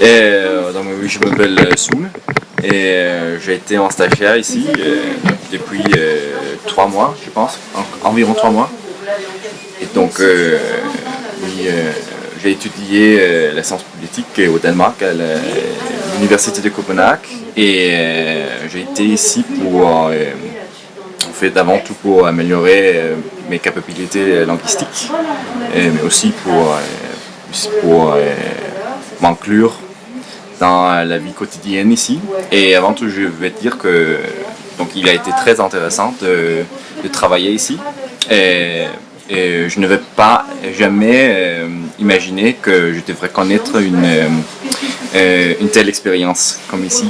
Donc oui, je m'appelle Soum et j'ai été en stagiaire ici depuis 3 mois, je pense, environ 3 mois. Et donc, oui, j'ai étudié la science politique au Danemark à l'université de Copenhague et j'ai été ici pour, en fait, avant tout pour améliorer mes capacités linguistiques, mais aussi pour m'inclure dans la vie quotidienne ici. Et avant tout, je vais dire que donc, il a été très intéressant de travailler ici. Et je ne vais pas jamais imaginer que je devrais connaître une telle expérience comme ici.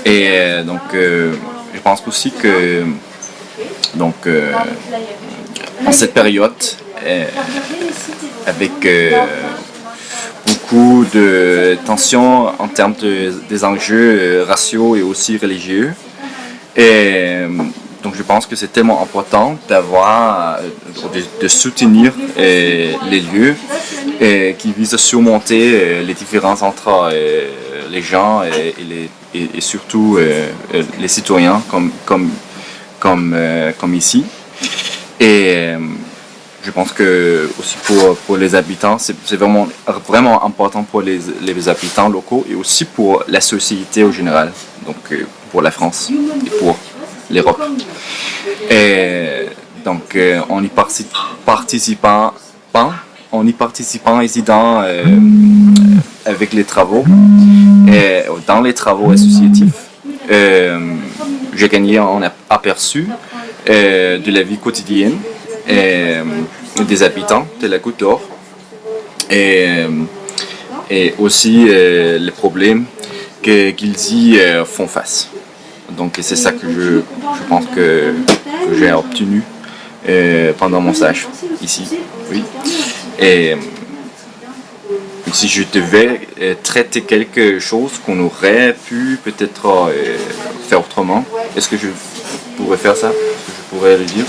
Et donc, je pense aussi que donc, en cette période, avec beaucoup de tensions en termes des enjeux raciaux et aussi religieux. Et donc je pense que c'est tellement important de soutenir les lieux qui visent à surmonter les différences entre les gens et surtout les citoyens comme ici. Et je pense que aussi pour les habitants, c'est vraiment important pour les habitants locaux et aussi pour la société au général, donc pour la France et pour l'Europe. Et donc en y participant ici avec les travaux et dans les travaux associatifs, j'ai gagné un aperçu de la vie quotidienne des habitants de la Côte d'Or et aussi les problèmes qu'ils y font face. Donc c'est ça que je pense que j'ai obtenu pendant mon stage ici. Oui. Et si je devais traiter quelque chose qu'on aurait pu peut-être faire autrement, est-ce que je pourrais faire ça? Est-ce que je pourrais le dire?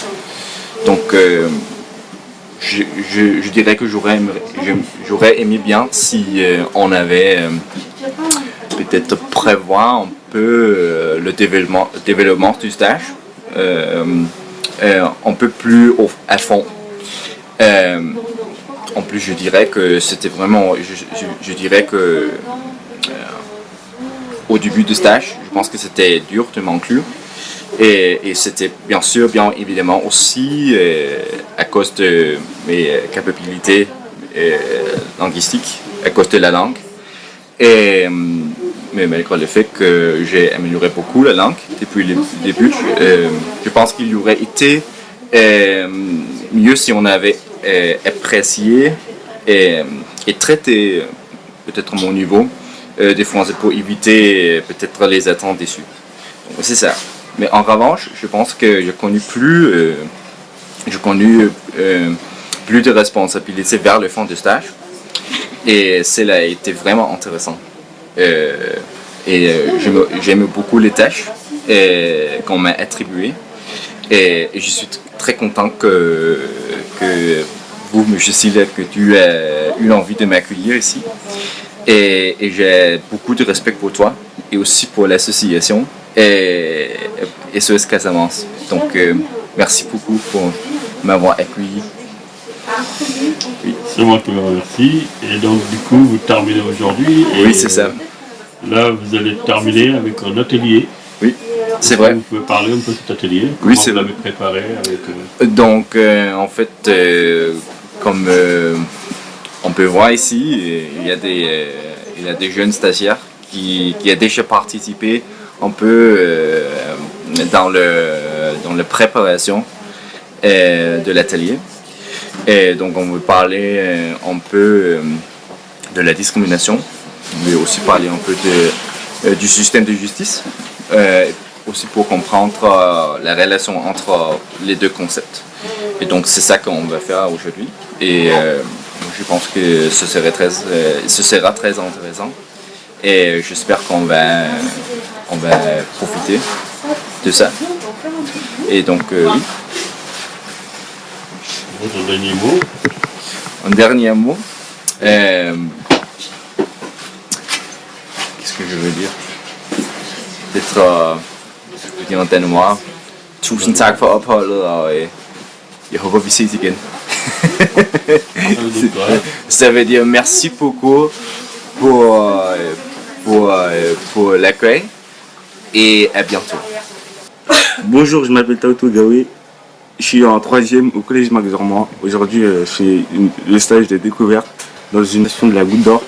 Donc je dirais que j'aurais aimé bien si on avait peut-être prévoir un peu le développement du stage un peu plus à fond. En plus, je dirais que c'était vraiment, je dirais que au début du stage, je pense que c'était dur de m'inclure. Et c'était bien évidemment aussi à cause de mes capacités linguistiques, à cause de la langue. Mais malgré le fait que j'ai amélioré beaucoup la langue depuis le début, je pense qu'il y aurait été mieux si on avait apprécié et traité peut-être mon niveau des français pour éviter peut-être les attentes déçues. Donc c'est ça. Mais en revanche, je pense que j'ai connu plus de responsabilités vers le fond du stage. Et cela a été vraiment intéressant. J'aime beaucoup les tâches qu'on m'a attribuées. Et je suis très content que vous, M. Silla, que tu aies eu l'envie de m'accueillir ici. Et j'ai beaucoup de respect pour toi et aussi pour l'association et SOS Casamance. Donc, merci beaucoup pour m'avoir accueilli. Oui. C'est moi qui vous remercie. Et donc, du coup, vous terminez aujourd'hui. Oui, c'est ça. Là, vous allez terminer avec un atelier. Oui, c'est vrai. Vous pouvez parler un peu de cet atelier. Oui, Comment vous l'avez préparé avec, Donc, en fait, comme on peut voir ici, il y a des jeunes stagiaires qui a déjà participé un peu dans la préparation de l'atelier. Et donc on veut parler un peu de la discrimination, on veut aussi parler un peu du système de justice, aussi pour comprendre la relation entre les deux concepts. Et donc c'est ça qu'on va faire aujourd'hui. Et je pense que ce sera très intéressant. Et j'espère qu'on va profiter de ça. Et donc oui. votre dernier mot? Un dernier mot. qu'est-ce que je veux dire? Peut-être dire en danois. Tusind tak for opholdet, og jeg håber, vi ses igen. Ça veut dire merci beaucoup pour l'accueil et à bientôt. Bonjour, je m'appelle Taoto Gawe. Je suis en 3e au collège Max Dormois. Aujourd'hui, je fais le stage de découverte dans une station de la Goutte d'Or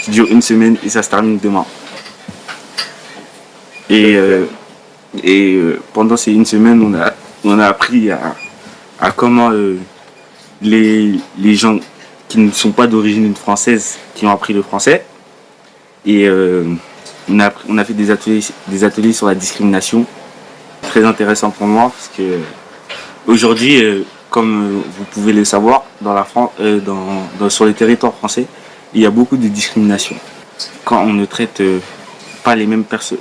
qui dure une semaine et ça se termine demain. Et pendant ces une semaine, on a appris à comment les gens qui ne sont pas d'origine française qui ont appris le français. Et on a fait des ateliers sur la discrimination. Très intéressant pour moi parce que aujourd'hui, comme vous pouvez le savoir, dans la France, sur les territoires français, il y a beaucoup de discrimination. Quand on ne traite pas les mêmes personnes,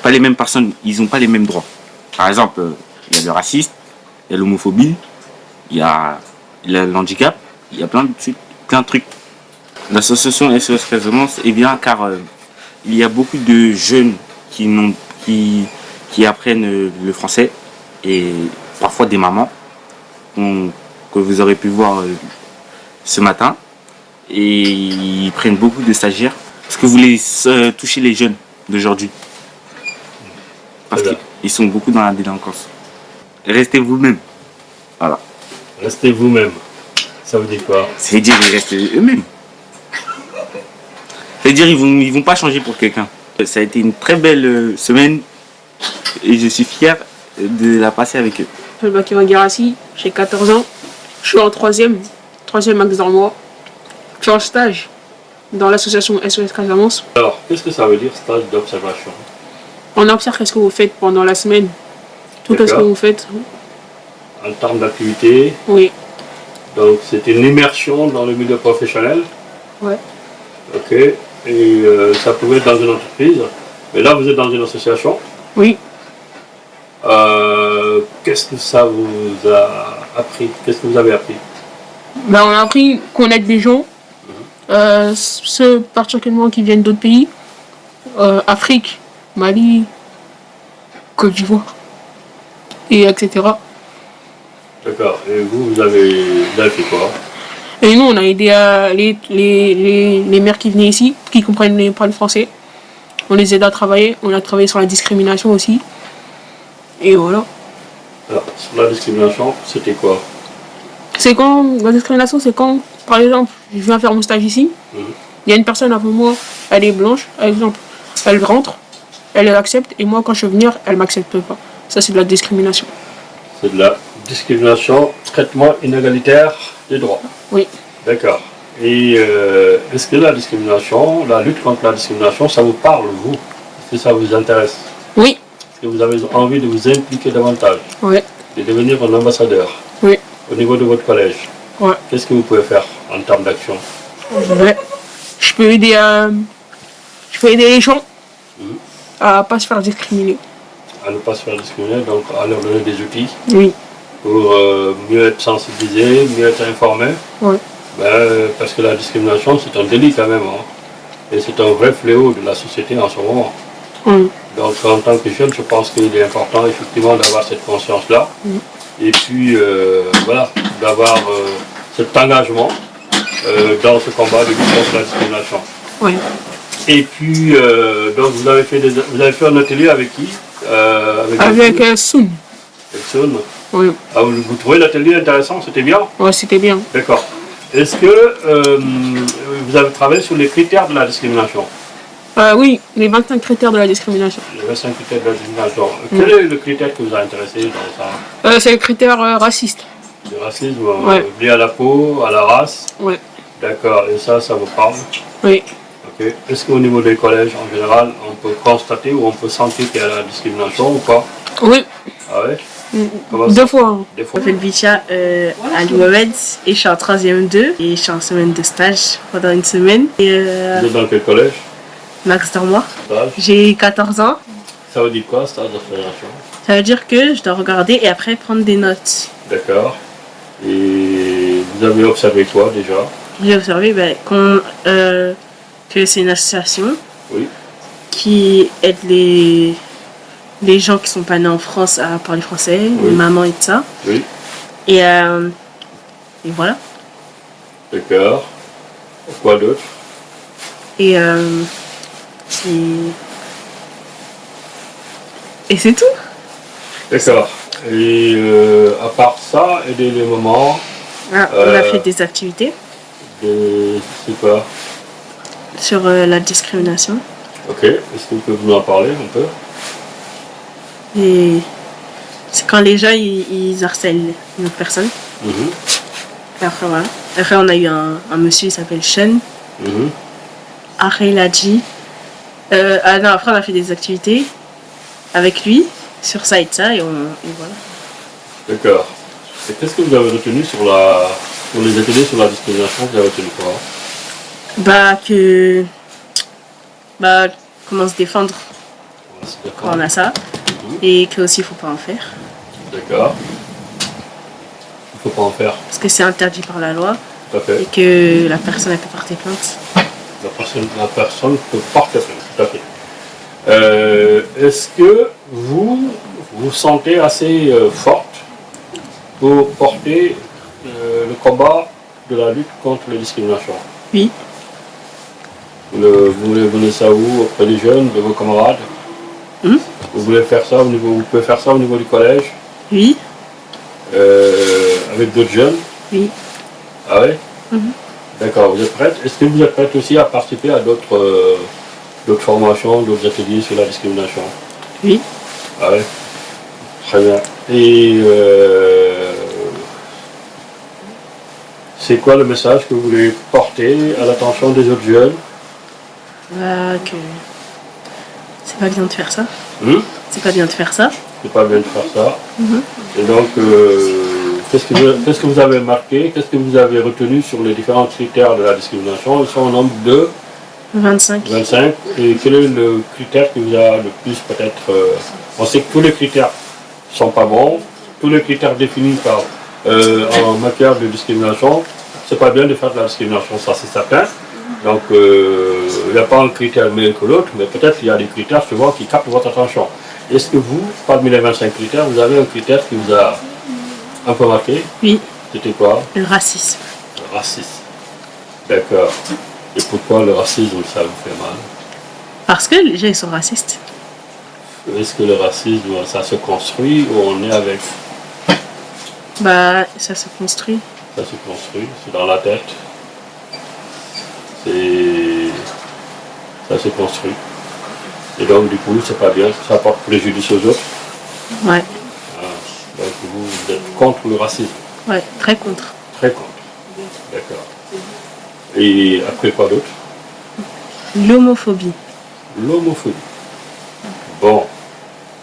pas les mêmes personnes, ils n'ont pas les mêmes droits. Par exemple, il y a le racisme, il y a l'homophobie, il y a l'handicap, il y a plein de trucs. L'association SOS Résonance est bien car il y a beaucoup de jeunes qui apprennent le français et parfois des mamans que vous aurez pu voir ce matin et ils prennent beaucoup de stagiaires parce que vous voulez toucher les jeunes d'aujourd'hui parce qu'ils sont beaucoup dans la délinquance. Restez vous-même. Voilà. Restez vous-même. Ça veut dire quoi? Ça veut dire qu'ils restent eux-mêmes. Ça veut dire qu'ils vont pas changer pour quelqu'un. Ça a été une très belle semaine et je suis fier de la passer avec eux. Je m'appelle Bakima Guérassi, j'ai 14 ans. Je suis en 3e Max Dormois. Je suis en stage dans l'association SOS Casamance. Alors, qu'est-ce que ça veut dire stage d'observation? On observe ce que vous faites pendant la semaine. Tout ce que vous faites. En termes d'activité? Oui. Donc, c'est une immersion dans le milieu professionnel? Ouais. Ok. Et ça pouvait être dans une entreprise. Mais là, vous êtes dans une association? Oui. Qu'est-ce que ça vous a appris? Qu'est-ce que vous avez appris? Ben, on a appris à connaître des gens, ceux particulièrement qui viennent d'autres pays, Afrique, Mali, Côte d'Ivoire, et etc. D'accord. Et vous avez fait quoi? Et nous, on a aidé les mères qui venaient ici, qui comprennent pas le français. On les aide à travailler. On a travaillé sur la discrimination aussi. Et voilà. Alors, sur la discrimination, c'était quoi? La discrimination, c'est quand, par exemple, je viens faire mon stage ici, il y a une personne avant moi, elle est blanche, par exemple, elle rentre, elle accepte, et moi, quand je veux venir, elle m'accepte pas. Ça, c'est de la discrimination. C'est de la discrimination, traitement inégalitaire des droits. Oui. D'accord. Et est-ce que la discrimination, la lutte contre la discrimination, ça vous parle, vous? Est-ce que ça vous intéresse? Oui. Est-ce que vous avez envie de vous impliquer davantage? Oui. De devenir un ambassadeur? Oui. Au niveau de votre collège? Ouais. Qu'est-ce que vous pouvez faire en termes d'action? Ouais. Je peux aider les gens à ne pas se faire discriminer. À ne pas se faire discriminer, donc à leur donner des outils? Oui. Pour mieux être sensibilisé, mieux être informé? Oui. Parce que la discrimination, c'est un délit quand même. Hein. Et c'est un vrai fléau de la société en ce moment. Oui. Donc en tant que jeune, je pense qu'il est important effectivement d'avoir cette conscience-là. Et puis voilà, d'avoir cet engagement dans ce combat de lutte contre la discrimination. Oui. Et puis, donc vous avez fait un atelier avec qui? Avec Soun. Avec Soun. Oui. Ah, vous trouvez l'atelier intéressant? C'était bien? Oui, c'était bien. D'accord. Est-ce que vous avez travaillé sur les critères de la discrimination? Oui, les 25 critères de la discrimination. Les 25 critères de la discrimination. Quel est le critère qui vous a intéressé dans ça? C'est le critère raciste. Le racisme lié à la peau, à la race? Oui. D'accord. Et ça vous parle? Oui. Ok. Est-ce qu'au niveau des collèges en général, on peut constater ou on peut sentir qu'il y a la discrimination ou pas? Oui. Ah ouais? Deux fois. Des fois. Je m'appelle Vitia Ali Mohamed et je suis en 3e 2 et je suis en semaine de stage pendant une semaine. Et, vous êtes dans quel collège? Max Dormois. Stage. J'ai 14 ans. Ça veut dire quoi, stage d'observation? Ça veut dire que je dois regarder et après prendre des notes. D'accord. Et vous avez observé quoi déjà? J'ai observé que que c'est une association Oui. qui aide les gens qui sont pas nés en France à parler français, Oui. les mamans et tout ça. Oui. Et voilà. D'accord. Quoi d'autre? Et c'est tout. D'accord. Et à part ça, aider les mamans, Ah, on a fait des activités c'est quoi? sur la discrimination. Ok. Est-ce que vous pouvez nous en parler un peu? Et c'est quand les gens ils harcèlent une autre personne. Mhm. Et après voilà. Après on a eu un monsieur, il s'appelle Sean. Mhm. Après il a dit. Non, après on a fait des activités avec lui sur ça et ça et voilà. D'accord. Et qu'est-ce que vous avez retenu sur les ateliers sur la discrimination? Vous avez retenu quoi? Comment se défendre quand on a ça. Et que aussi il faut pas en faire. D'accord. Il faut pas en faire. Parce que c'est interdit par la loi. Tout à fait. Et que la personne elle peut porter plainte. La personne peut porter plainte. Tout à fait. Est-ce que vous vous sentez assez forte pour porter le combat de la lutte contre les discriminations? Oui. Vous voulez ça où? Auprès des jeunes, de vos camarades? Vous voulez faire ça vous pouvez faire ça au niveau du collège? Oui. Avec d'autres jeunes? Oui. Ah ouais? D'accord, vous êtes prête? Est-ce que vous êtes prête aussi à participer à d'autres formations, d'autres ateliers sur la discrimination? Oui. Ah ouais? Très bien. Et c'est quoi le message que vous voulez porter à l'attention des autres jeunes? Que c'est pas bien de faire ça. C'est pas bien de faire ça. C'est pas bien de faire ça. Et donc, qu'est-ce que vous avez marqué? Qu'est-ce que vous avez retenu sur les différents critères de la discrimination? Ils sont au nombre de 25. 25. Et quel est le critère qui vous a le plus peut-être... on sait que tous les critères ne sont pas bons. Tous les critères définis en matière de discrimination, c'est pas bien de faire de la discrimination, ça c'est certain. Donc, il n'y a pas un critère meilleur que l'autre, mais peut-être il y a des critères souvent qui captent votre attention. Est-ce que vous, parmi les 25 critères, vous avez un critère qui vous a un peu marqué? Oui. C'était quoi? Le racisme. Le racisme. D'accord. Et pourquoi le racisme, ça vous fait mal? Parce que les gens ils sont racistes. Est-ce que le racisme, ça se construit ou on est avec? Ça se construit. Ça se construit, c'est dans la tête. Ça se construit. Et donc du coup, c'est pas bien, ça porte préjudice aux autres. Ouais. Donc vous êtes contre le racisme? Ouais, très contre. Très contre. D'accord. Et après quoi d'autre? L'homophobie. L'homophobie. Bon,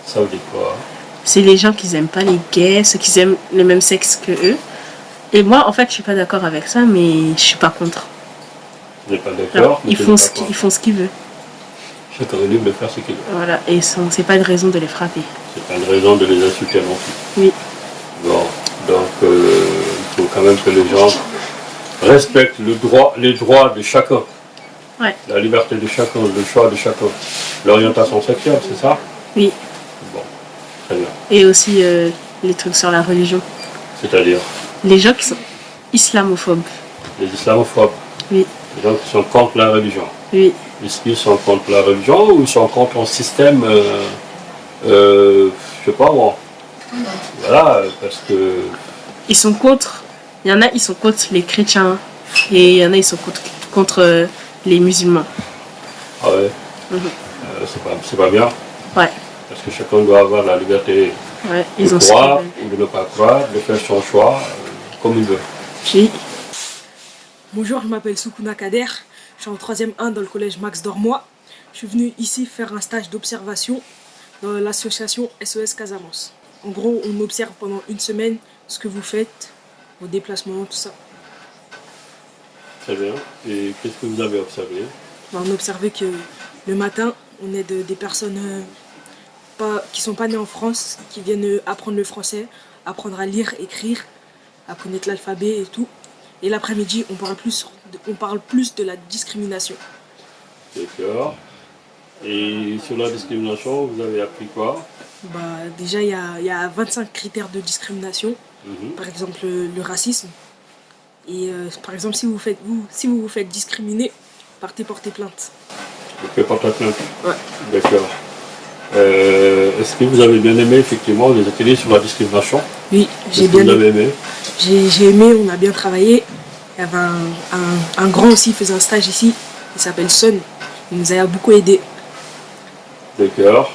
ça veut dire quoi? C'est les gens qui n'aiment pas les gays, ceux qui aiment le même sexe que eux. Et moi, en fait, je suis pas d'accord avec ça, mais je suis pas contre. Vous n'êtes pas d'accord? Ils font ce qu'ils veulent. Chacun est libre de faire ce qu'il veut. Voilà, et c'est pas une raison de les frapper. C'est pas une raison de les insulter non plus. Oui. Bon, donc il faut quand même que les gens respectent les droits de chacun. Ouais. La liberté de chacun, le choix de chacun. L'orientation sexuelle, c'est ça? Oui. Bon, très bien. Et aussi les trucs sur la religion. C'est-à-dire? Les gens qui sont islamophobes. Les islamophobes. Oui. Les gens qui sont contre la religion. Oui. Est-ce qu'ils sont contre la religion ou ils sont contre un système, je sais pas moi. Voilà, parce que... Ils sont contre, il y en a, ils sont contre les chrétiens. Et il y en a, ils sont contre les musulmans. Ah ouais. C'est pas bien. Ouais. Parce que chacun doit avoir la liberté de croire ou de ne pas croire, de faire son choix comme il veut. Oui. Bonjour, je m'appelle Soukouna Kader, je suis en 3e 1 dans le collège Max Dormois. Je suis venu ici faire un stage d'observation dans l'association SOS Casamance. En gros, on observe pendant une semaine ce que vous faites, vos déplacements, tout ça. Très bien. Et qu'est-ce que vous avez observé? On a observé que le matin, on aide des personnes qui ne sont pas nées en France, qui viennent apprendre le français, apprendre à lire, écrire, à connaître l'alphabet et tout. Et l'après-midi, on parle plus de la discrimination. D'accord. Et sur la discrimination, vous avez appris quoi? Bah, déjà, il y a 25 critères de discrimination. Par exemple, le racisme. Et par exemple, si vous vous faites discriminer, partez porter plainte. Vous pouvez porter plainte? Ouais. D'accord. Est-ce que vous avez bien aimé effectivement les ateliers sur la discrimination? Oui, j'ai Est-ce que bien vous avez aimé. aimé? J'ai aimé, on a bien travaillé. Il y avait un grand aussi qui faisait un stage ici. Il s'appelle Son. Il nous a beaucoup aidé. D'accord.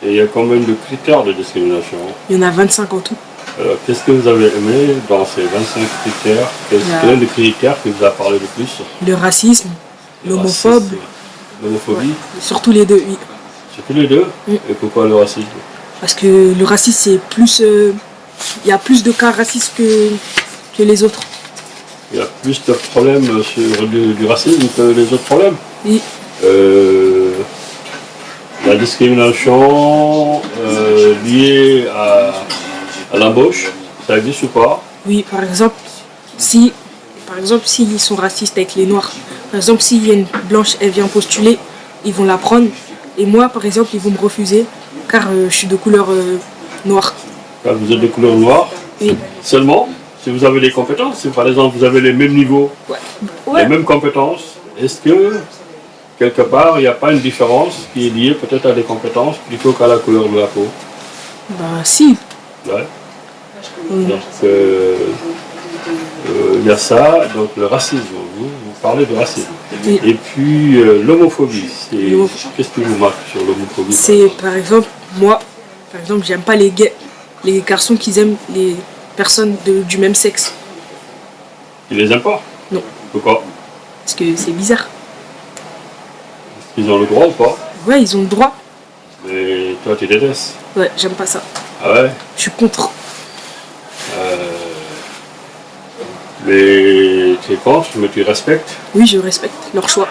Et il y a combien de critères de discrimination? Il y en a 25 en tout. Alors, qu'est-ce que vous avez aimé dans ces 25 critères? Quel est le critère qui vous a parlé le plus? Le racisme, l'homophobe. L'homophobie? Ouais, surtout les deux, oui. Surtout les deux? Et pourquoi le racisme? Parce que le racisme, c'est plus. Il y a plus de cas racistes que les autres. Il y a plus de problèmes sur du racisme que les autres problèmes? Oui. La discrimination liée à l'embauche, ça existe ou pas? Oui, par exemple, s'ils sont racistes avec les noirs, par exemple, s'il y a une blanche, elle vient postuler, ils vont la prendre. Et moi, par exemple, ils vont me refuser, car je suis de couleur noire. Quand vous êtes de couleur noire? Oui. Seulement, si vous avez les compétences, si par exemple vous avez les mêmes niveaux, Ouais. les mêmes compétences, est-ce que quelque part il n'y a pas une différence qui est liée peut-être à des compétences plutôt qu'à la couleur de la peau? Bah, si. Ouais. Donc il y a ça, donc le racisme, vous parlez de racisme. Oui. Et puis l'homophobie, qu'est-ce qui vous marque sur l'homophobie? C'est par exemple, moi, par exemple, j'aime pas les gays, les garçons qui aiment les personnes du même sexe. Ils les aiment pas? Non. Pourquoi? Parce que c'est bizarre. Ils ont le droit ou pas? Ouais, ils ont le droit. Mais toi tu détestes? Ouais, j'aime pas ça. Ah ouais? Je suis contre. Mais tu es contre, mais tu respectes? Oui, je respecte leur choix.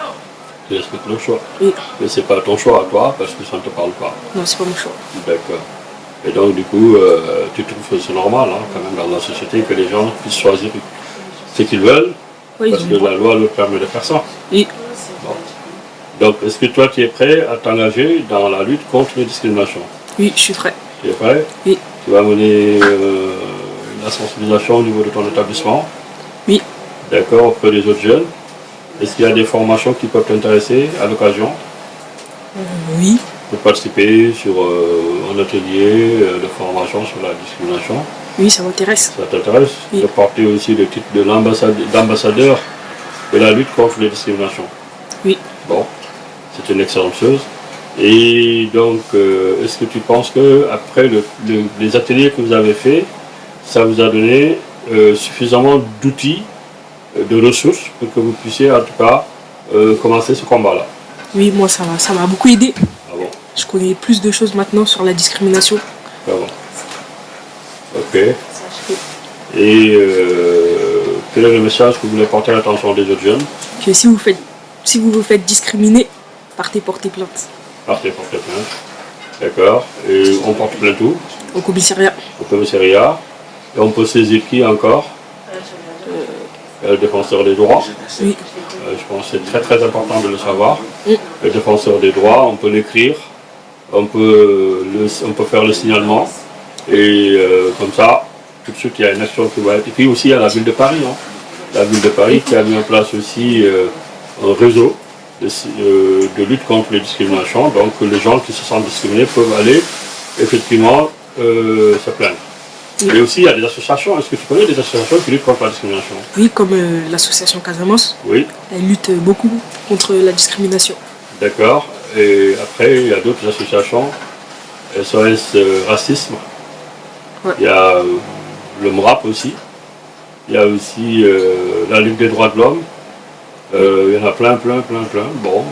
Tu respectes leur choix. Oui. Mais c'est pas ton choix à toi parce que ça ne te parle pas. Non, c'est pas mon choix. D'accord. Et donc du coup, tu trouves que c'est normal hein, quand même dans la société que les gens puissent choisir ce qu'ils veulent Oui, parce que la loi leur permet de faire ça. Oui. Bon. Donc est-ce que toi tu es prêt à t'engager dans la lutte contre les discriminations? Oui, je suis prêt. Tu es prêt? Oui. Tu vas mener la sensibilisation au niveau de ton établissement? Oui. D'accord, auprès des autres jeunes. Est-ce qu'il y a des formations qui peuvent t'intéresser à l'occasion? Oui. Pour participer sur un atelier de formation sur la discrimination? Oui, ça m'intéresse. Ça t'intéresse? Oui. De porter aussi le titre d'ambassadeur de la lutte contre les discriminations? Oui. Bon, c'est une excellente chose. Et donc, est-ce que tu penses que après les ateliers que vous avez faits, ça vous a donné suffisamment d'outils, de ressources pour que vous puissiez en tout cas commencer ce combat-là? Oui, moi, ça m'a beaucoup aidé. Ah bon? Je connais plus de choses maintenant sur la discrimination. Ah bon. Ok. Et quel est le message que vous voulez porter à l'attention des autres jeunes? Que si vous vous faites discriminer, partez porter plainte. Partez porter plainte. D'accord. Et on porte plainte où? Au commissariat. Au commissariat. Et on peut saisir qui encore? Le défenseur des droits. Oui. Je pense que c'est très très important de le savoir. Le défenseur des droits, on peut l'écrire, on peut faire le signalement. Et comme ça, tout de suite il y a une action qui va être. Et puis aussi il y a la ville de Paris. Hein. La ville de Paris qui a mis en place aussi un réseau de lutte contre les discriminations. Donc les gens qui se sentent discriminés peuvent aller effectivement se plaindre. Mais aussi il y a des associations. Est-ce que tu connais des associations qui luttent contre la discrimination? Oui, comme l'association Casamance. Oui. Elle lutte beaucoup contre la discrimination. D'accord. Et après il y a d'autres associations. SOS Racisme. Ouais. Il y a le MRAP aussi. Il y a aussi la Ligue des droits de l'homme. Il y en a plein. Bon,